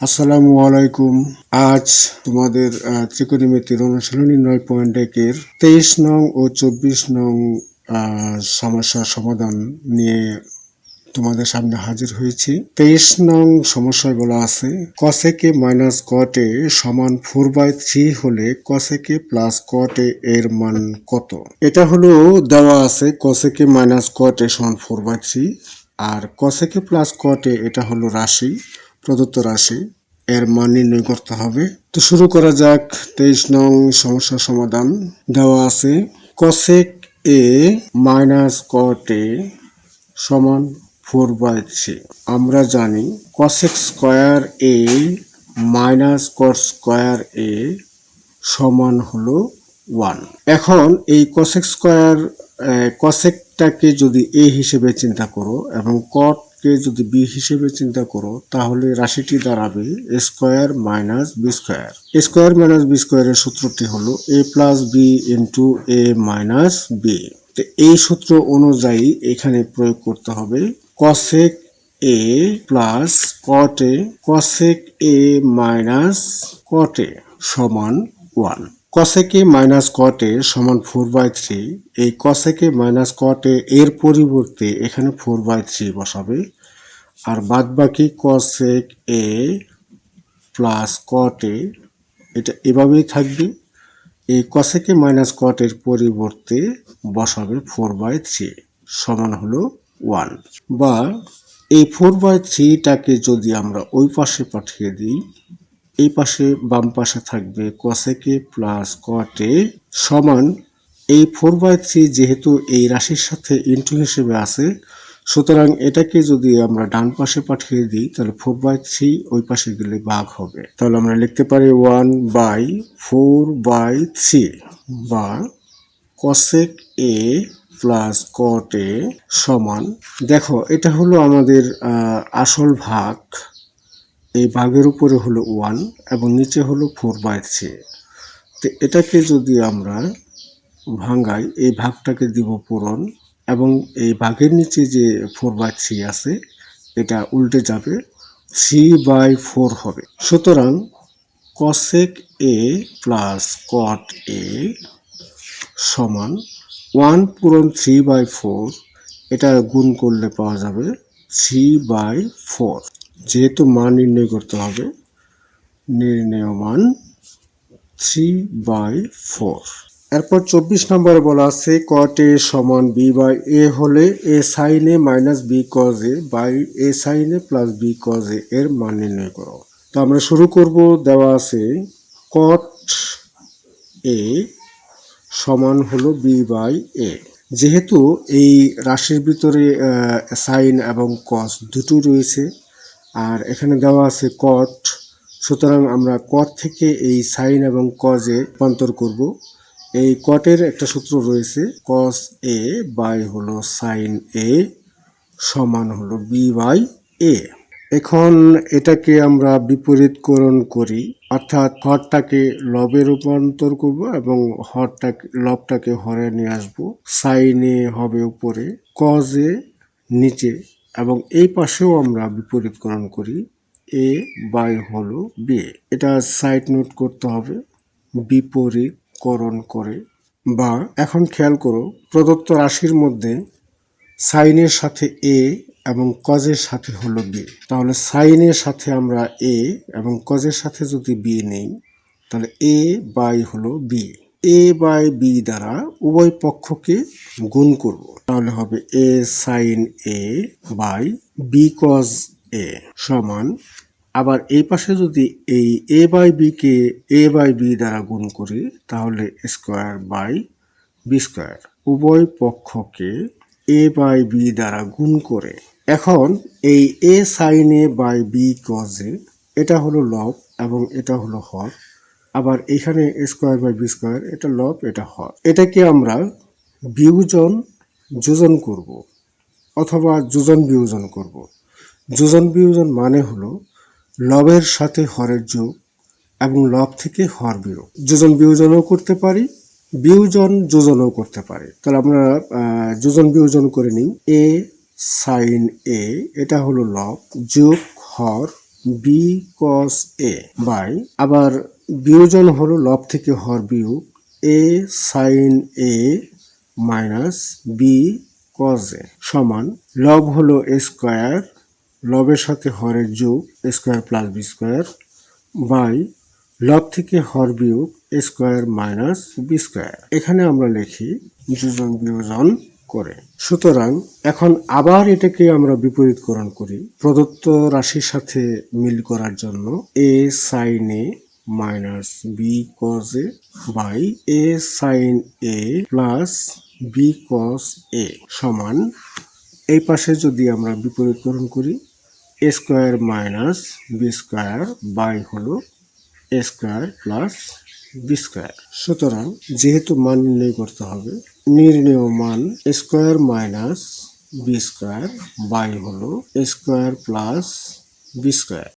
আসসালামু আলাইকুম। আজ তোমাদের ত্রিকোণমিতির অনুশীলনী 9.1-এর 23 নং ও 24 নং সমস্যার সমাধান নিয়ে তোমাদের সামনে হাজির হয়েছি। 23 নং সমস্যায় বলা আছে কসেকে মাইনাস কটে সমান 4/3 হলে কসেকে প্লাস কটে এর মান কত। এটা হলো দেওয়া আছে কসেকে মাইনাস কটে সমান 4/3 আর কসেকে প্লাস কটে এটা হলো রাশি, প্রদত্ত রাশি, এর মান নির্ণয় করতে হবে। তো শুরু করা যাক। 23 নং সমস্যার সমাধান দেওয়া আছে কসেক এ মাইনাস কট এ সমান 4/3। আমরা জানি কসেক স্কয়ার এ মাইনাস কট স্কয়ার এ সমান হলো 1। এখন এই কসেক স্কয়ার কসেকটাকে যদি এ হিসেবে চিন্তা করো এবং কটকে যদি বি হিসেবে চিন্তা করো তাহলে রাশিটি দাঁড়াবে এ স্কয়ার মাইনাস বি স্কয়ার। এ স্কয়ার মাইনাস বি স্কয়ারের সূত্রটি হলো এ প্লাস বি ইন্টু এ মাইনাস বি। তো এই সূত্র অনুযায়ী এখানে প্রয়োগ করতে হবে কসেক এ প্লাস কট এ কসেক এ মাইনাস কট এ সমান 1। কসেকে মাইনাস কট এ সমান 4/3। এই কসেকে মাইনাস কট এ এর পরিবর্তে এখানে 4/3 বসাবে আর বাদ বাকি কসেক এ প্লাস কট এ এটা এভাবেই থাকবে। এই কসেকে মাইনাস কট এর পরিবর্তে বসাবে 4/3 সমান হলো 1। বা এই 4/3টাকে যদি আমরা ওই পাশে পাঠিয়ে দিই, এই পাশে বাম পাশে থাকবে কসেকে প্লাস কট এ সমান এই 4/3 যেহেতু এই রাশির সাথে ইন্টু হিসেবে আছে, সুতরাং এটাকে যদি আমরা ডান পাশে পাঠিয়ে দিই তাহলে 4/3 ওই পাশে গেলে ভাগ হবে। তাহলে আমরা লিখতে পারি 1/4/3 বা কসেক এ প্লাস কট এ সমান, দেখো এটা হলো আমাদের আসল ভাগ। এই ভাগের উপরে হলো 1 এবং নিচে হলো 4/3। তো এটাকে যদি আমরা ভাঙাই এই ভাগটাকে দিব পূরণ এবং এই ভাগের নিচে যে 4/3 আছে এটা উল্টে যাবে 3/4 হবে। সুতরাং কসেক এ প্লাস কট এ সমান 1 পূরণ 3/4, এটা গুণ করলে পাওয়া যাবে 3/4। যেহেতু মান নির্ণয় করতে হবে, নির্ণেয় মান 3/4। এরপর 24 নম্বরে বলা আছে কট এ সমান বি বাই এ হলে a sine a minus b cos a by a sine a plus b cos a এর মান নির্ণয় করো। তো আমরা শুরু করব। দেওয়া আছে কট এ সমান হলো বি বাই এ। যেহেতু এই রাশির ভিতরে সাইন এবং কস দুটো রয়েছে আর এখানে দেওয়া আছে কট, সুতরাং আমরা কট থেকে এই সাইন এবং কজে রূপান্তর করব। এই কটের একটা সূত্র রয়েছে কস এ বাই হলো সাইন এ সমান হলো বি বাই এ। এখন এটাকে আমরা বিপরীতকরণ করি, অর্থাৎ হরটাকে লবে রূপান্তর করব এবং লবটাকে হরে নিয়ে আসবো। সাইনে হবে উপরে, কজে নিচে, এবং এই পাশেও আমরা বিপরীতকরণ করি এ বাই হলো বি। এটা সাইড নোট করতে হবে বিপরীতকরণ করে। বা এখন খেয়াল করো প্রদত্ত রাশির মধ্যে সাইনের সাথে এ এবং কজের সাথে হলো বি। তাহলে সাইনের সাথে আমরা এ এবং কজের সাথে যদি বি নেই তাহলে এ বাই হলো বি। এ বাই বি দ্বারা উভয় পক্ষকে গুণ করব, তাহলে হবে a sine a by b cos a সমান, আবার এই পাশে যদি এই এ বাই বি কে এ বাই বি দ্বারা গুণ করি তাহলে স্কয়ার বাই বি স্কয়ার। উভয় পক্ষকে এ বাই বি দ্বারা গুণ করে এখন এই a sine a by b cos a এটা হলো লব এবং এটা হলো হর, আবার এখানে স্কয়ার বাই বি স্কয়ার এটা লব এটা হর। এটাকে আমরা বিয়োজন যোজন করব অথবা যোজন বিয়োজন করব। যোজন বিয়োজন মানে হলো লবের সাথে হরের যোগ এবং লব থেকে হর বিয়োগ। যোজন বিয়োজনও করতে পারি, বিয়োজন যোজনও করতে পারি। তাহলে আমরা যোজন বিয়োজন করে নিই। এ সাইন এ এটা হলো লব যোগ হর বি কস এ বাই, আবার বিয়োজন হলো লব থেকে হর বিয়োগ a sine a minus b cos a সমান লব হলো এ স্কোয়ার, লবের সাথে হরের যোগ a square plus b square by লব থেকে হর বিয়োগ a square minus b square. এখানে আমরা লিখি যোজন বিয়োজন করে। সুতরাং এখন আবার এটাকে আমরা বিপরীতকরণ করি প্রদত্ত রাশির সাথে মিল করার জন্য। A sine a minus b cos a by a sine a plus b cos a সমান, এই পাশে যদি আমরা বিপরীতকরণ করি a square minus b square by হলো a square plus b square. সুতরাং যেহেতু মান নির্ণয় করতে হবে, নির্ণেয় মান a square minus b square by হলো a square plus b square.